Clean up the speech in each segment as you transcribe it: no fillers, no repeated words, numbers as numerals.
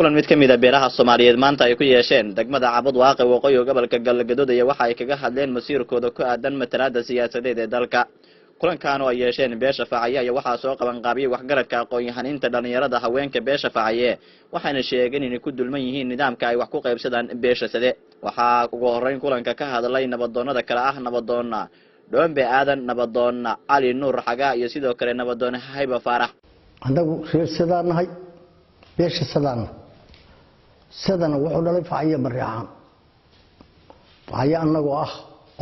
kulan mid kamid ah beeraha Soomaaliyeed maanta ay ku yeesheen degmada Cabud Waaqi waqooyi gobolka Galgaduud iyo waxa ay kaga hadleen masiirkooda ku aadan matalaada siyaasadeed ee dalka kulankan oo ay yeesheen beesha Facaye iyo waxa soo qaban qaabiyay waxgaradka aqoon-yahaninta dhalinyarada haweenka beesha Facaye waxayna sheegeen in ku dulman yihiin nidaamka ay wax ku qaybsadaan beesha sade waxa ugu horeyn kulanka ka hadlay nabadoonnada kala ah nabadoonna Doombe Aadan nabadoonna Ali Nuur Xaga iyo sidoo kale nabadoonna Hayba Faarax anagu reer sadanahay beesha sadana wuxuu dhalay Facaye Mariixaan Facaye anagu ah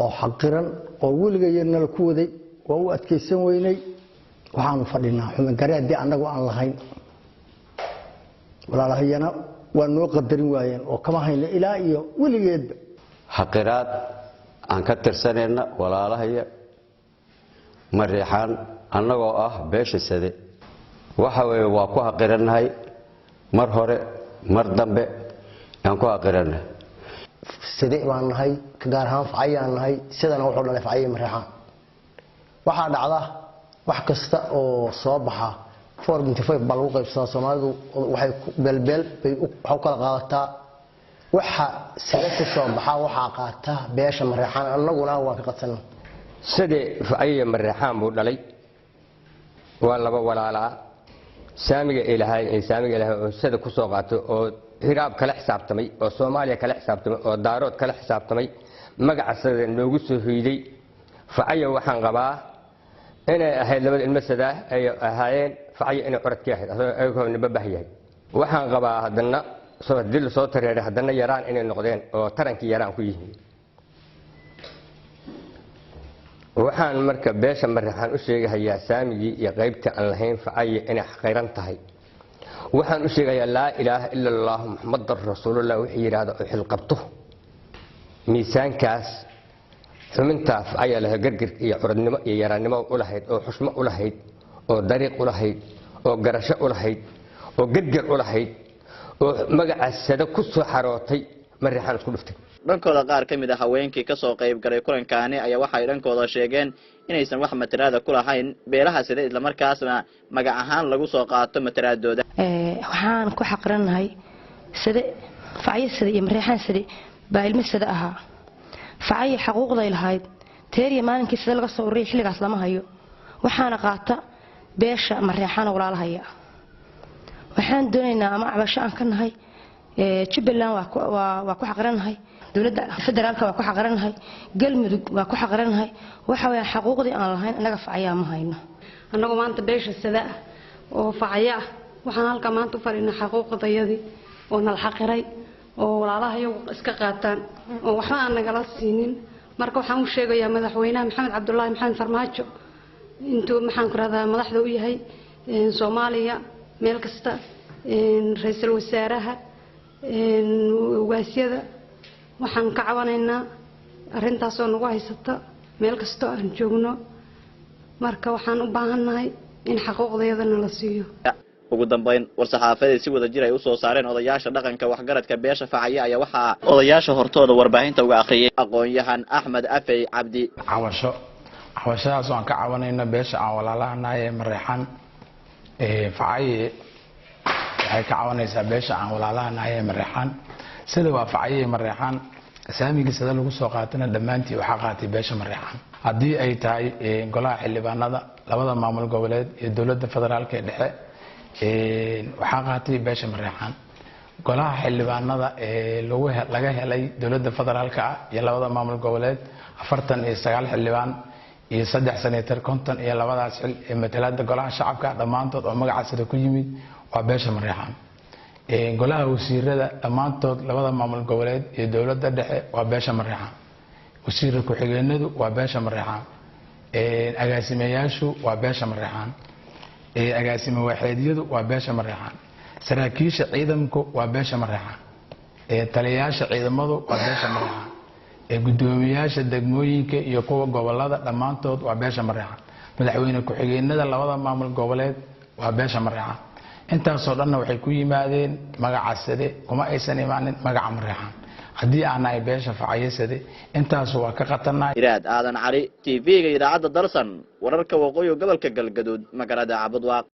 oo xaqiran oo weligeeyna la ku waday oo u adkeysan weynay waxaan fadhinaa xuman garaadi anagu aan lahayn walaalahayna waa noo qadarin waayeen oo kama hayna ilaa iyo weligeed xaqiraad aan ka tirsanayna walaalahaya Mariixaan anagoo ah beesha sade waxa weeye waa ku xaqiranahay mar hore mar dambe aan ku xaqiranahay sade waan nahay gaar ahaan Facaye aan nahay sidana wuxuu dhalay Facaye Mariixaan waxa dhacda wax kasta oo soo baxa 4.5 bal u qaybsan Soomaalidu waxay belbel bay u kala qaadataa waxa sida ku soo baxa waxa qaata beesha Mariixaan anaguna waan ka qadsanaa sade Facaye Mariixaan buu dhalay waa laba walaala saamiga ilaahay oo sida ku soo qaato oo hiraab kala xisaabtamay oo Soomaaliya kala xisaabtamay oo daarood kala xisaabtamay magaca sida noogu soo hiiday Facaye waxaan qabaa inay ahayd labada ilmo sida ay ahaayeen Facaye inay qoradkii ahayd ayagoo nabahayay waxaan qabaa hadana soo dil soo tareeray hadana yaraan inay noqdeen oo tarankii yaraan ku yihiin waxaan marka beesha Mariixaan u sheegayaa saamigii iyo qaybta aan lahayn Facaye inay xaqayran tahay waxaan u sheegayaa laa ilaaha illa allah muhammadur rasuulullah wixii yiraahdo xil qabto miisaankaas xuminta Facaye la gargar iyo curadnimo iyo yaraanimo u lahayd oo xushmo u lahayd oo dariiq u lahayd oo garasho u lahayd oo gargar u lahayd oo magaca sida ku soo xarootay Mariixaan isku dhuftay dhankooda qaar kamid ah haweenkii ka soo qayb galay kulankaani ayaa waxay dhankooda sheegeen inaysan wax matalaada ku lahayn beelaha sida isla markaasna magac ahaan lagu soo qaato matalaadooda waxaan ku xaqranahay sida Facaye sida iyo Mariixaan sida baa ilmo sida ahaa Facaye xuquuqday lahayd teeriya maalinkii sida laga soo ururiyay xilligaas lama hayo waxaana qaata beesha Mariixaan walaalahaya waxaan doonaynaa ama cabasho aan ka nahay Jubbaland waa ku xaqranahay dawladda federaalka waa ku xaqranahay galmudug waa ku xaqranahay waxa weeye xuquuqdii aan lahayn anaga Facaye ma hayno anagu maanta beesha sida oo Facaye waxaan halka maanta u fariinaa xuquuqdayadii oo nal xaqiray oo walaalahayo iska qaataan oo waxa aan nagala siinin marka waxaan u sheegayaa madaxweynaha Maxamed Cabdullaahi Maxamed Farmaajo intuu maxaan ku radaa madaxda u yahay Soomaaliya meel kasta ra'iisul wasaaraha waasyada waxaan ka cabanaynaa arintaas oo nagu haysata meel kasta aan joogno marka waxaan u baahanahay in xuquuqdeedana la siiyo ugu dambeyn war-saxaafadeed si wada jir ay u soo saareen odayaasha dhaqanka waxgaradka beesha Facaye ayaa waxa odayaasha hortooda warbaahinta uga akhriyay aqoon-yahan Axmed Afey Cabdi xawashadaas aan ka cabanayno beesha aan walaalahanahay Mariixaan Facaye waxay ka cawanaysaa beesha aan walaalahanahay Mariixaan sida waa Facaye Mariixaan saamiga sida lagu soo qaatana dhamaantii waxa qaatay beesha Mariixaan hadii ay tahay golaha xildhibaanada labada maamul goboleed iyo dawladda federaalka ee dhexe waxa qaatay beesha Mariixaan golaha xildhibaanada laga helay dawladda federaalka iyo labada maamul goboleed 49 xildhibaan iyo 3 senator konton iyo labadaas xil ee matalaada golaha shacabka dhamaantood oo magaca sida ku yimid waa beesha Mariixaan golaha wasiirada dhamaantood labada maamul goboleed iyo dawladda dhexe waa beesha Mariixaan wasiirka ku xigeenadu waa beesha Mariixaan agaasimayaashu waa beesha Mariixaan agaasimo waaxeedyadu waa beesha Mariixaan saraakiisha ciidanku waa beesha Mariixaan taliyayaasha ciidamadu waa beesha Mariixaan gudoomiyaasha degmooyinka iyo kuwa gobolada dhamaantood waa beesha Mariixaan madaxweyne ku xigeenada labada maamul goboleed waa beesha Mariixaan intaas oo dhan waxay ku yimaadeen magaca sade kuma aysan imaanin magaca Mariixaan hadii aanay beesha Facaye sade intaas waa ka qatanay iraad aadan cali TV-ga idaacada Darsan wararka waqooyi gobolka Galgaduud magaalada Cabud Waaqi